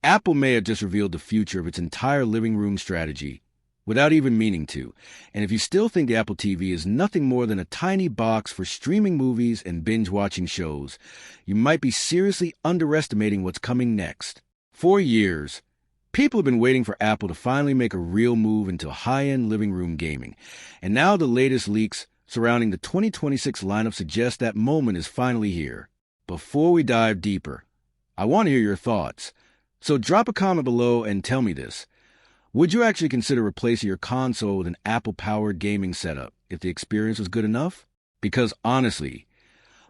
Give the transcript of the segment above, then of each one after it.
Apple may have just revealed the future of its entire living room strategy without even meaning to. And if you still think the Apple TV is nothing more than a tiny box for streaming movies and binge-watching shows, you might be seriously underestimating what's coming next. For years, people have been waiting for Apple to finally make a real move into high-end living room gaming. And now the latest leaks surrounding the 2026 lineup suggest that moment is finally here. Before we dive deeper, I want to hear your thoughts. So drop a comment below and tell me this. Would you actually consider replacing your console with an Apple-powered gaming setup if the experience was good enough? Because honestly,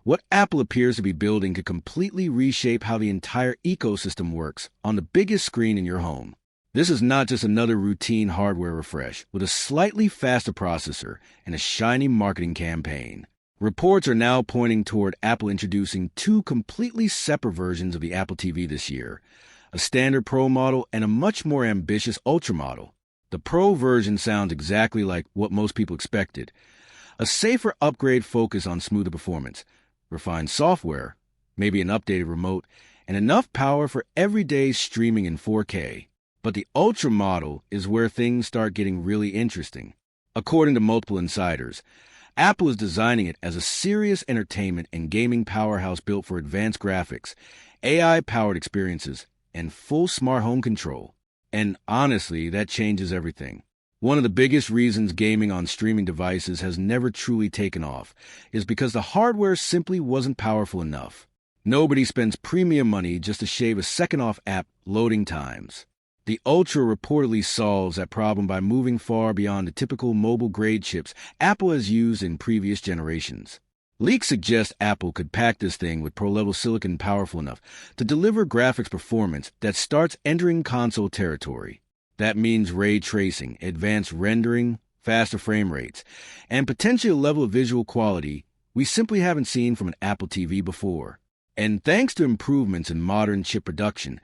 what Apple appears to be building could completely reshape how the entire ecosystem works on the biggest screen in your home. This is not just another routine hardware refresh with a slightly faster processor and a shiny marketing campaign. Reports are now pointing toward Apple introducing two completely separate versions of the Apple TV this year, a standard Pro model and a much more ambitious Ultra model. The Pro version sounds exactly like what most people expected. A safer upgrade focus on smoother performance, refined software, maybe an updated remote, and enough power for everyday streaming in 4K. But the Ultra model is where things start getting really interesting. According to multiple insiders, Apple is designing it as a serious entertainment and gaming powerhouse built for advanced graphics, AI-powered experiences, and full smart home control. And honestly, that changes everything. One of the biggest reasons gaming on streaming devices has never truly taken off is because the hardware simply wasn't powerful enough. Nobody spends premium money just to shave a second off app loading times. The Ultra reportedly solves that problem by moving far beyond the typical mobile-grade chips Apple has used in previous generations. Leaks suggest Apple could pack this thing with Pro-level silicon powerful enough to deliver graphics performance that starts entering console territory. That means ray tracing, advanced rendering, faster frame rates, and potentially a level of visual quality we simply haven't seen from an Apple TV before. And thanks to improvements in modern chip production,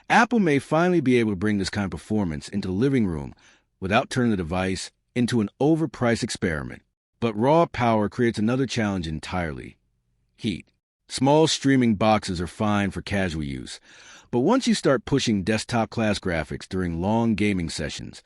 Apple may finally be able to bring this kind of performance into the living room without turning the device into an overpriced experiment. But raw power creates another challenge entirely: heat. Small streaming boxes are fine for casual use, but once you start pushing desktop-class graphics during long gaming sessions,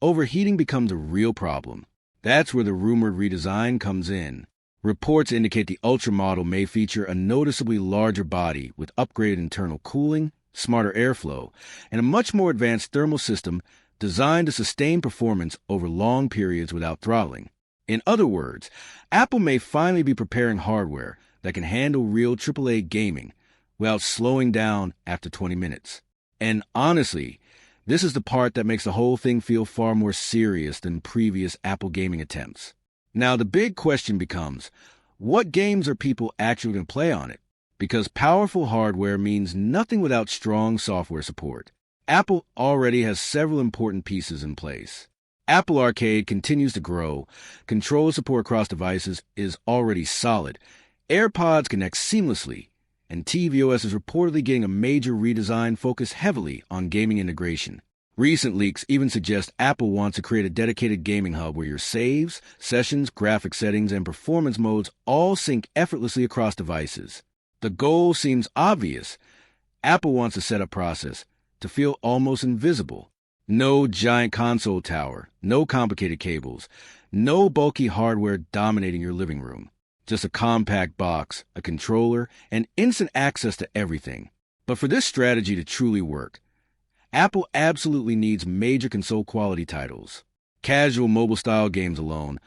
overheating becomes a real problem. That's where the rumored redesign comes in. Reports indicate the Ultra model may feature a noticeably larger body with upgraded internal cooling, smarter airflow, and a much more advanced thermal system designed to sustain performance over long periods without throttling. In other words, Apple may finally be preparing hardware that can handle real AAA gaming without slowing down after 20 minutes. And honestly, this is the part that makes the whole thing feel far more serious than previous Apple gaming attempts. Now, the big question becomes, what games are people actually going to play on it? Because powerful hardware means nothing without strong software support. Apple already has several important pieces in place. Apple Arcade continues to grow, controller support across devices is already solid, AirPods connect seamlessly, and tvOS is reportedly getting a major redesign focused heavily on gaming integration. Recent leaks even suggest Apple wants to create a dedicated gaming hub where your saves, sessions, graphic settings, and performance modes all sync effortlessly across devices. The goal seems obvious. Apple wants the setup process to feel almost invisible. No giant console tower, no complicated cables, no bulky hardware dominating your living room. Just a compact box, a controller, and instant access to everything. But for this strategy to truly work, Apple absolutely needs major console quality titles. Casual mobile-style games alone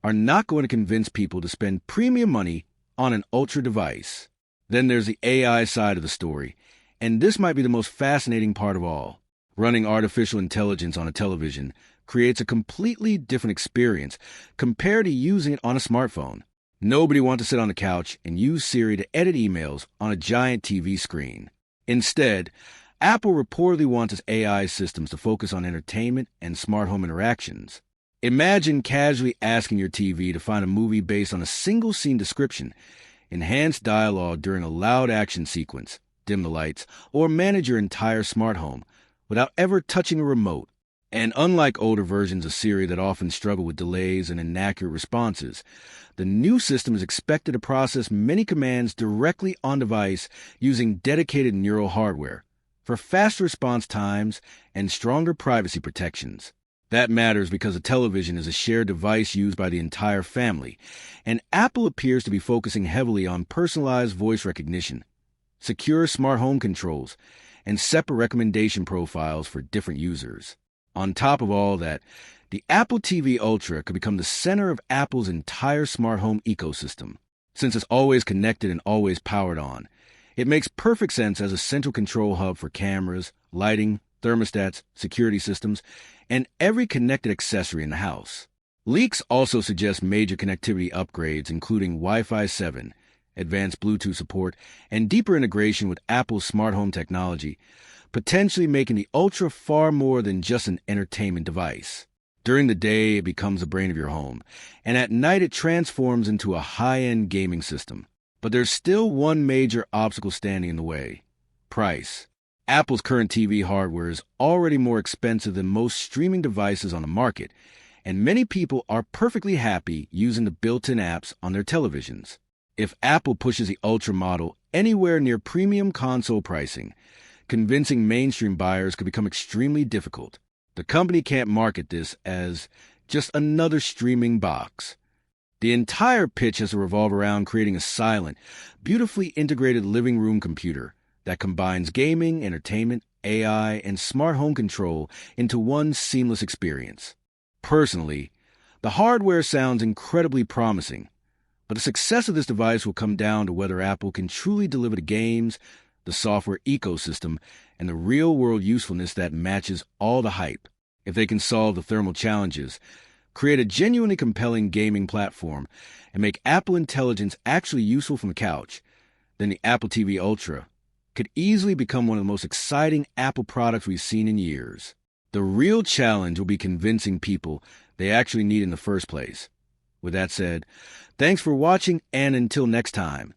are not going to convince people to spend premium money on an Ultra device. Then there's the AI side of the story, and this might be the most fascinating part of all. Running artificial intelligence on a television creates a completely different experience compared to using it on a smartphone. Nobody wants to sit on the couch and use Siri to edit emails on a giant TV screen. Instead, Apple reportedly wants its AI systems to focus on entertainment and smart home interactions. Imagine casually asking your TV to find a movie based on a single scene description, enhance dialogue during a loud action sequence, dim the lights, or manage your entire smart home without ever touching a remote. And unlike older versions of Siri that often struggle with delays and inaccurate responses, the new system is expected to process many commands directly on device using dedicated neural hardware, for faster response times and stronger privacy protections. That matters because a television is a shared device used by the entire family, and Apple appears to be focusing heavily on personalized voice recognition, secure smart home controls, and separate recommendation profiles for different users. On top of all that, the Apple TV Ultra could become the center of Apple's entire smart home ecosystem. Since it's always connected and always powered on, it makes perfect sense as a central control hub for cameras, lighting, thermostats, security systems, and every connected accessory in the house. Leaks also suggest major connectivity upgrades, including Wi-Fi 7, advanced Bluetooth support, and deeper integration with Apple's smart home technology, potentially making the Ultra far more than just an entertainment device. During the day, it becomes the brain of your home, and at night it transforms into a high-end gaming system. But there's still one major obstacle standing in the way: price. Apple's current TV hardware is already more expensive than most streaming devices on the market, and many people are perfectly happy using the built-in apps on their televisions. If Apple pushes the Ultra model anywhere near premium console pricing, convincing mainstream buyers could become extremely difficult. The company can't market this as just another streaming box. The entire pitch has to revolve around creating a silent, beautifully integrated living room computer that combines gaming, entertainment, AI, and smart home control into one seamless experience. Personally, the hardware sounds incredibly promising, but the success of this device will come down to whether Apple can truly deliver the games, the software ecosystem, and the real-world usefulness that matches all the hype. If they can solve the thermal challenges, create a genuinely compelling gaming platform, and make Apple Intelligence actually useful from the couch, then the Apple TV Ultra could easily become one of the most exciting Apple products we've seen in years. The real challenge will be convincing people they actually need in the first place. With that said, thanks for watching, and until next time.